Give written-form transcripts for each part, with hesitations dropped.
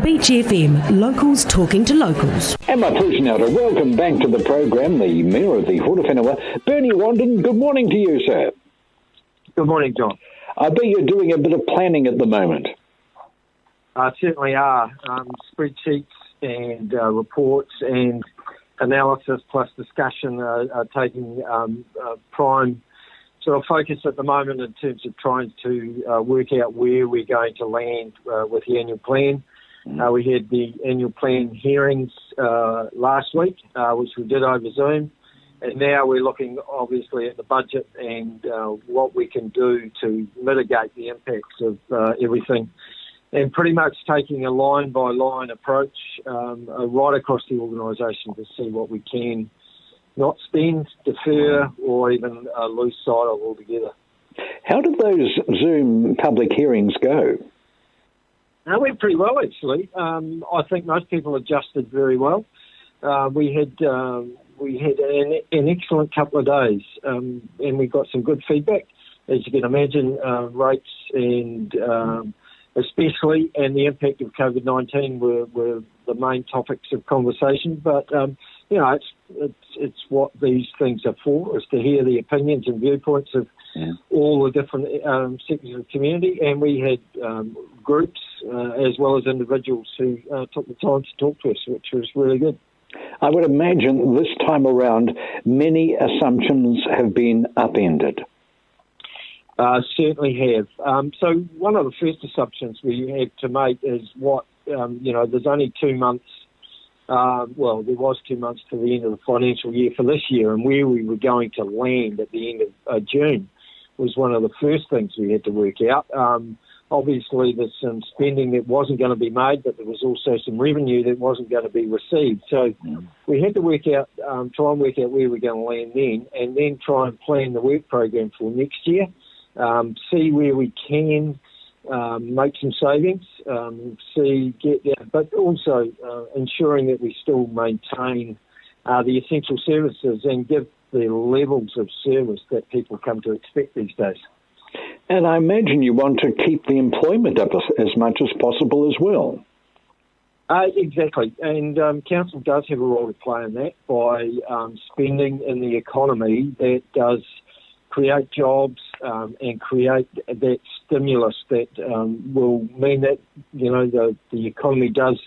Beach FM, locals talking to locals. And my pleasure now to welcome back to the program the Mayor of the Horowhenua, Bernie Wanden. Good morning to you, sir. Good morning, John. I bet you're doing a bit of planning at the moment. Certainly are. Spreadsheets and reports and analysis plus discussion are taking prime sort of focus at the moment in terms of trying to work out where we're going to land with the annual plan. We had the annual plan hearings last week, which we did over Zoom, and now we're looking obviously at the budget and what we can do to mitigate the impacts of everything, and pretty much taking a line-by-line approach right across the organisation to see what we can not spend, defer, or even lose sight of altogether. How did those Zoom public hearings go? It went pretty well, actually. I think most people adjusted very well. We had an excellent couple of days, and we got some good feedback. As you can imagine, rates and especially and the impact of COVID-19 were the main topics of conversation. But it's what these things are for, is to hear the opinions and viewpoints of all the different sectors of the community. And we had groups as well as individuals who took the time to talk to us, which was really good. I would imagine this time around many assumptions have been upended. Certainly have. So one of the first assumptions we have to make is there's only 2 months. There was 2 months to the end of the financial year for this year, and where we were going to land at the end of June was one of the first things we had to work out. Obviously, there's some spending that wasn't going to be made, but there was also some revenue that wasn't going to be received. So we had to try and work out where we're going to land then, and then try and plan the work program for next year, see where we can make some savings, but also ensuring that we still maintain the essential services and give the levels of service that people come to expect these days. And I imagine you want to keep the employment up as much as possible as well. Exactly, and council does have a role to play in that by spending in the economy that does create jobs and create that stimulus that will mean that the economy does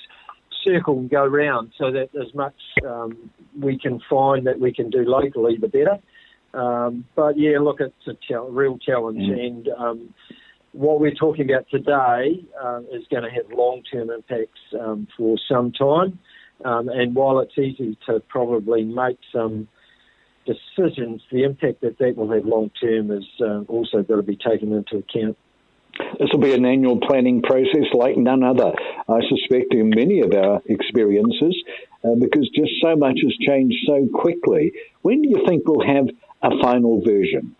circle and go round, so that as much we can find that we can do locally, the better. But yeah, look, it's a real challenge, and what we're talking about today is going to have long-term impacts for some time. And while it's easy to probably make some decisions, the impact that will have long-term is also got to be taken into account. This will be an annual planning process like none other, I suspect, in many of our experiences, because just so much has changed so quickly. When do you think we'll have a final version?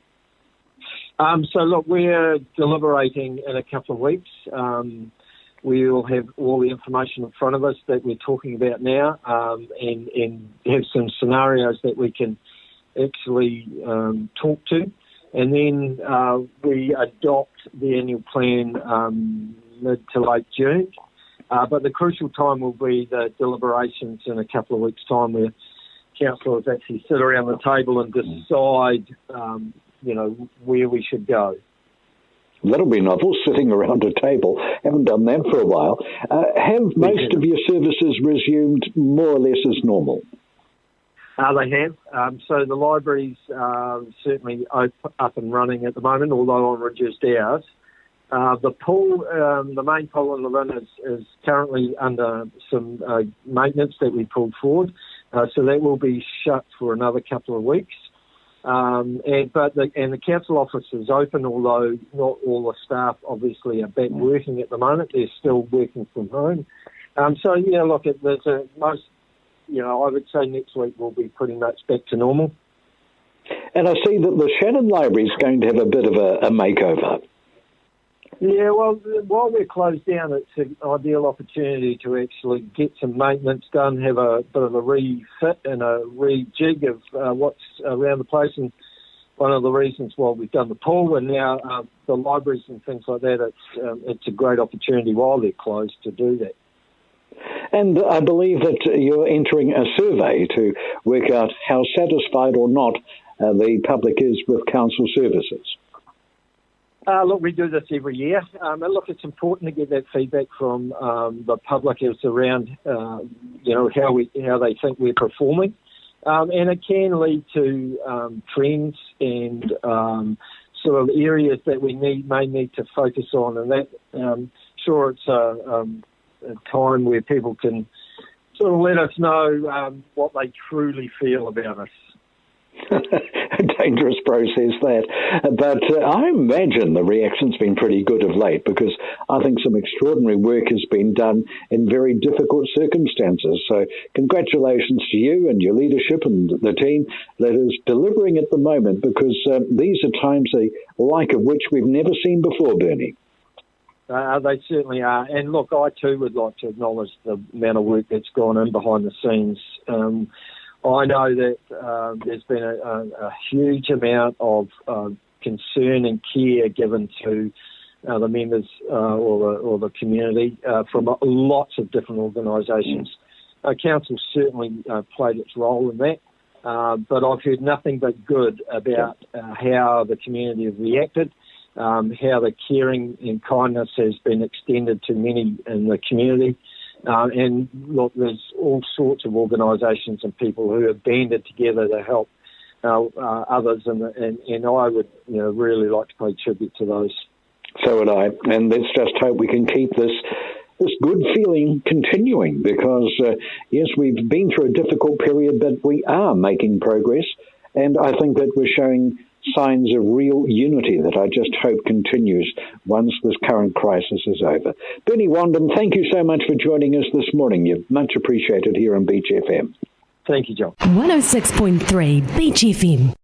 So look, we're deliberating in a couple of weeks. We'll have all the information in front of us that we're talking about now, and have some scenarios that we can actually talk to. And then we adopt the annual plan mid to late June. But the crucial time will be the deliberations in a couple of weeks' time, where councillors actually sit around the table and decide, where we should go. That'll be novel, sitting around a table. Haven't done that for a while. Have most of your services resumed more or less as normal? They have. So the library's certainly up and running at the moment, although on reduced hours. The pool, the main pool in the Lynn is currently under some maintenance that we pulled forward. So that will be shut for another couple of weeks. And the council office is open, although not all the staff obviously are back working at the moment. They're still working from home. I would say next week will be pretty much back to normal. And I see that the Shannon Library is going to have a bit of a makeover. Yeah, well, while we're closed down, it's an ideal opportunity to actually get some maintenance done, have a bit of a refit and a rejig of what's around the place. And one of the reasons why we've done the pool and now the libraries and things like that, it's a great opportunity while they're closed to do that. And I believe that you're entering a survey to work out how satisfied or not the public is with council services. Look, we do this every year. And look, it's important to get that feedback from the public as around, how they think we're performing. And it can lead to trends and sort of areas that we may need to focus on. And that, sure, it's a time where people can sort of let us know what they truly feel about us. A dangerous process, that. But I imagine the reaction's been pretty good of late, because I think some extraordinary work has been done in very difficult circumstances. So congratulations to you and your leadership and the team that is delivering at the moment, because these are times the like of which we've never seen before, Bernie. They certainly are. And look, I too would like to acknowledge the amount of work that's gone in behind the scenes. I know that there's been a huge amount of concern and care given to the members or the community from lots of different organisations. Council certainly played its role in that, but I've heard nothing but good about how the community have reacted, how the caring and kindness has been extended to many in the community. And look, there's all sorts of organisations and people who have banded together to help others, and I would really like to pay tribute to those. So would I, and let's just hope we can keep this good feeling continuing, because yes, we've been through a difficult period, but we are making progress, and I think that we're showing signs of real unity that I just hope continues once this current crisis is over. Bernie Wanden, thank you so much for joining us this morning. You're much appreciated here on Beach FM. Thank you, John. 106.3 Beach FM.